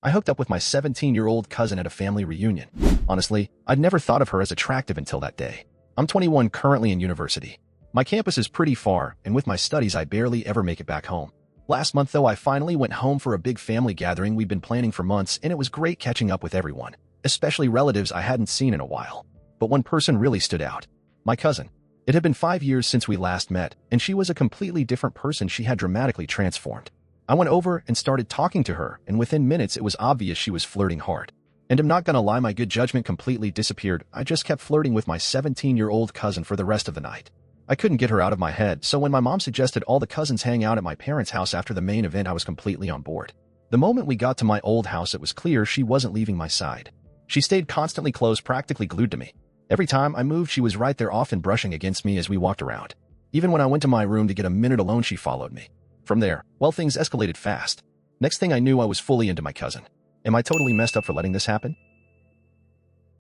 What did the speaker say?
I hooked up with my 17-year-old cousin at a family reunion. Honestly, I'd never thought of her as attractive until that day. I'm 21, currently in university. My campus is pretty far, and with my studies I barely ever make it back home. Last month though, I finally went home for a big family gathering we'd been planning for months, and it was great catching up with everyone, especially relatives I hadn't seen in a while. But one person really stood out. My cousin. It had been 5 years since we last met, and she was a completely different person. She had dramatically transformed. I went over and started talking to her, and within minutes it was obvious she was flirting hard. And I'm not gonna lie, my good judgment completely disappeared. I just kept flirting with my 17-year-old cousin for the rest of the night. I couldn't get her out of my head, so when my mom suggested all the cousins hang out at my parents' house after the main event, I was completely on board. The moment we got to my old house, it was clear she wasn't leaving my side. She stayed constantly close, practically glued to me. Every time I moved, she was right there, often brushing against me as we walked around. Even when I went to my room to get a minute alone, she followed me. From there, well, things escalated fast. Next thing I knew, I was fully into my cousin. Am I totally messed up for letting this happen?